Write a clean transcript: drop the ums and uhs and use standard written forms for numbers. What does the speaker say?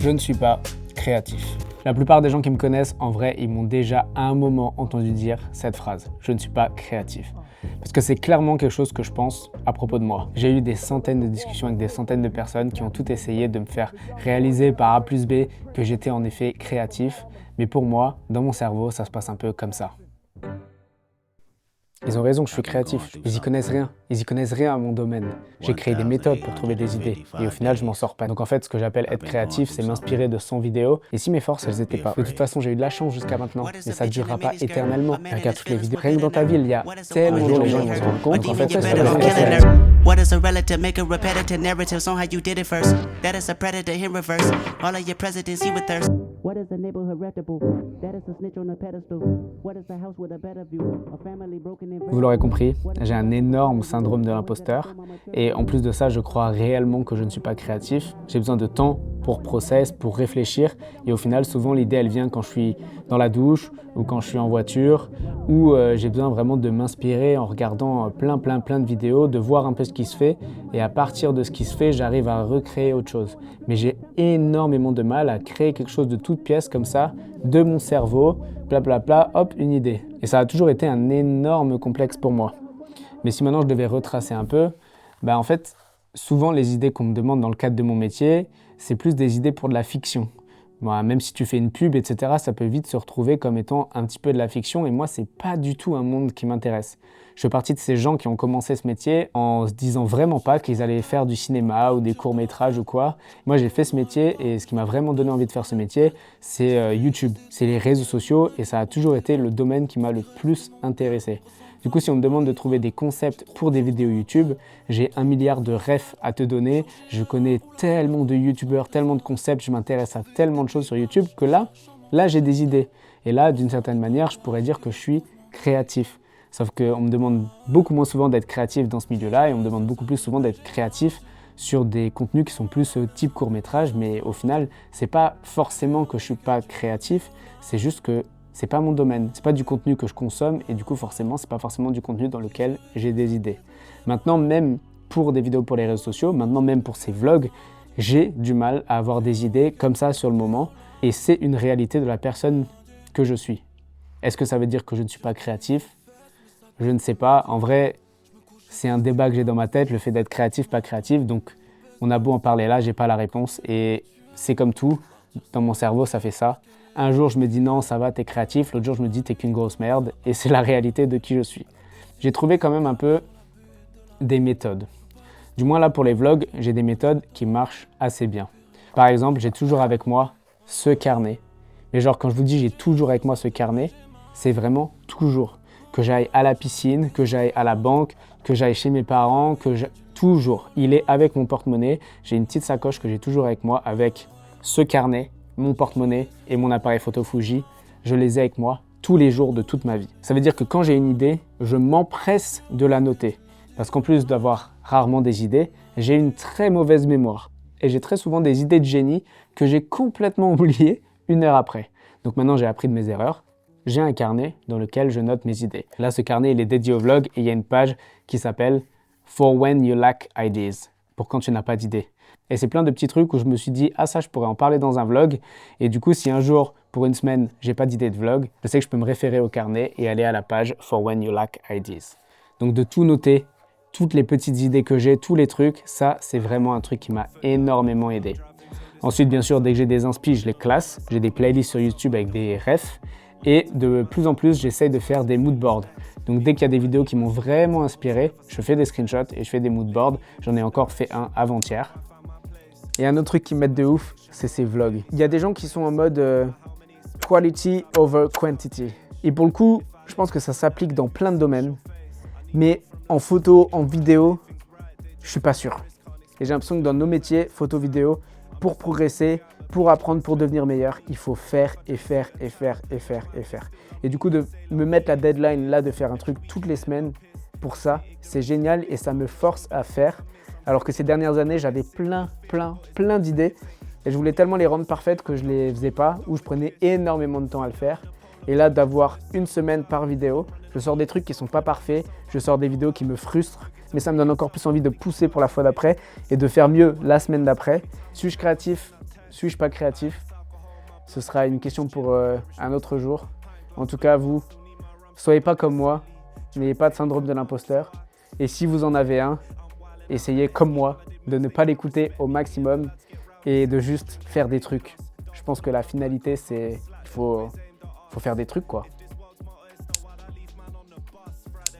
Je ne suis pas créatif. La plupart des gens qui me connaissent, en vrai, ils m'ont déjà à un moment entendu dire cette phrase. Je ne suis pas créatif. Parce que c'est clairement quelque chose que je pense à propos de moi. J'ai eu des centaines de discussions avec des centaines de personnes qui ont tout essayé de me faire réaliser par A plus B que j'étais en effet créatif. Mais pour moi, dans mon cerveau, ça se passe un peu comme ça. Ils ont raison, je suis créatif. Ils y connaissent rien. Ils y connaissent rien à mon domaine. J'ai créé des méthodes pour trouver des idées. Et au final, je m'en sors pas. Donc en fait, ce que j'appelle être créatif, c'est m'inspirer de 100 vidéos. Et si mes forces, elles étaient pas. De toute façon, j'ai eu de la chance jusqu'à maintenant. Mais ça ne durera pas éternellement. Regarde toutes les vidéos. Rien que dans ta ville, il y a tellement de gens qui vont se rendre compte. Donc en fait, ça, c'est la What is a relative? Make a repetitive narrative on how you did it first. That is a predator in reverse. All of your presidents he with thirst. What is a neighborhood reputable? That is a snitch on a pedestal. What is a house with a better view? A family broken in. Vous l'aurez compris, j'ai un énorme syndrome de l'imposteur. Et en plus de ça, je crois réellement que je ne suis pas créatif. J'ai besoin de temps pour process, pour réfléchir. Et au final, souvent, l'idée, elle vient quand je suis dans la douche ou quand je suis en voiture, où j'ai besoin vraiment de m'inspirer en regardant plein de vidéos, de voir un peu ce qui se fait. Et à partir de ce qui se fait, j'arrive à recréer autre chose. Mais j'ai énormément de mal à créer quelque chose de toute pièce comme ça, de mon cerveau, blablabla, hop, une idée. Et ça a toujours été un énorme complexe pour moi. Mais si maintenant je devais retracer un peu, en fait, souvent les idées qu'on me demande dans le cadre de mon métier, c'est plus des idées pour de la fiction. Bon, même si tu fais une pub, etc., ça peut vite se retrouver comme étant un petit peu de la fiction. Et moi, c'est pas du tout un monde qui m'intéresse. Je fais partie de ces gens qui ont commencé ce métier en se disant vraiment pas qu'ils allaient faire du cinéma ou des courts-métrages ou quoi. Moi, j'ai fait ce métier et ce qui m'a vraiment donné envie de faire ce métier, c'est YouTube. C'est les réseaux sociaux et ça a toujours été le domaine qui m'a le plus intéressé. Du coup, si on me demande de trouver des concepts pour des vidéos YouTube, j'ai 1 milliard de refs à te donner. Je connais tellement de YouTubeurs, tellement de concepts, je m'intéresse à tellement de choses sur YouTube que là, j'ai des idées. Et là, d'une certaine manière, je pourrais dire que je suis créatif. Sauf qu'on me demande beaucoup moins souvent d'être créatif dans ce milieu-là et on me demande beaucoup plus souvent d'être créatif sur des contenus qui sont plus type court-métrage. Mais au final, c'est pas forcément que je suis pas créatif, c'est juste que c'est pas mon domaine, c'est pas du contenu que je consomme et du coup forcément c'est pas forcément du contenu dans lequel j'ai des idées. Maintenant même pour des vidéos pour les réseaux sociaux, maintenant même pour ces vlogs, j'ai du mal à avoir des idées comme ça sur le moment et c'est une réalité de la personne que je suis. Est-ce que ça veut dire que je ne suis pas créatif? Je ne sais pas, en vrai c'est un débat que j'ai dans ma tête, le fait d'être créatif, pas créatif, donc on a beau en parler là, j'ai pas la réponse et c'est comme tout, dans mon cerveau ça fait ça. Un jour, je me dis non, ça va, t'es créatif. L'autre jour, je me dis t'es qu'une grosse merde. Et c'est la réalité de qui je suis. J'ai trouvé quand même un peu des méthodes. Du moins là, pour les vlogs, j'ai des méthodes qui marchent assez bien. Par exemple, j'ai toujours avec moi ce carnet. Mais genre, quand je vous dis j'ai toujours avec moi ce carnet, c'est vraiment toujours. Que j'aille à la piscine, que j'aille à la banque, que j'aille chez mes parents, toujours. Il est avec mon porte-monnaie. J'ai une petite sacoche que j'ai toujours avec moi avec ce carnet, mon porte-monnaie et mon appareil photo Fuji, je les ai avec moi tous les jours de toute ma vie. Ça veut dire que quand j'ai une idée, je m'empresse de la noter. Parce qu'en plus d'avoir rarement des idées, j'ai une très mauvaise mémoire. Et j'ai très souvent des idées de génie que j'ai complètement oubliées 1 heure après. Donc maintenant, j'ai appris de mes erreurs. J'ai un carnet dans lequel je note mes idées. Là, ce carnet, il est dédié au vlog et il y a une page qui s'appelle « For when you lack ideas » pour quand tu n'as pas d'idées. Et c'est plein de petits trucs où je me suis dit « Ah ça, je pourrais en parler dans un vlog ». Et du coup, si un jour, pour une semaine, j'ai pas d'idée de vlog, je sais que je peux me référer au carnet et aller à la page « For when you lack ideas ». Donc de tout noter, toutes les petites idées que j'ai, tous les trucs, ça, c'est vraiment un truc qui m'a énormément aidé. Ensuite, bien sûr, dès que j'ai des inspi, je les classe. J'ai des playlists sur YouTube avec des refs. Et de plus en plus, j'essaye de faire des moodboards. Donc dès qu'il y a des vidéos qui m'ont vraiment inspiré, je fais des screenshots et je fais des moodboards. J'en ai encore fait un avant-hier. Et un autre truc qui m'aide de ouf, c'est ces vlogs. Il y a des gens qui sont en mode quality over quantity. Et pour le coup, je pense que ça s'applique dans plein de domaines. Mais en photo, en vidéo, je suis pas sûr. Et j'ai l'impression que dans nos métiers, photo, vidéo, pour progresser, pour apprendre, pour devenir meilleur, il faut faire et faire et faire et faire et faire. Et du coup, de me mettre la deadline là, de faire un truc toutes les semaines, pour ça, c'est génial et ça me force à faire. Alors que ces dernières années, j'avais plein d'idées et je voulais tellement les rendre parfaites que je les faisais pas ou je prenais énormément de temps à le faire. Et là, d'avoir 1 semaine par vidéo, je sors des trucs qui sont pas parfaits, je sors des vidéos qui me frustrent, mais ça me donne encore plus envie de pousser pour la fois d'après et de faire mieux la semaine d'après. Suis-je créatif? suis-je pas créatif? Ce sera une question pour un autre jour. En tout cas, vous, soyez pas comme moi, n'ayez pas de syndrome de l'imposteur. Et si vous en avez un, essayez comme moi de ne pas l'écouter au maximum et de juste faire des trucs. Je pense que la finalité, c'est qu'il faut faire des trucs, quoi.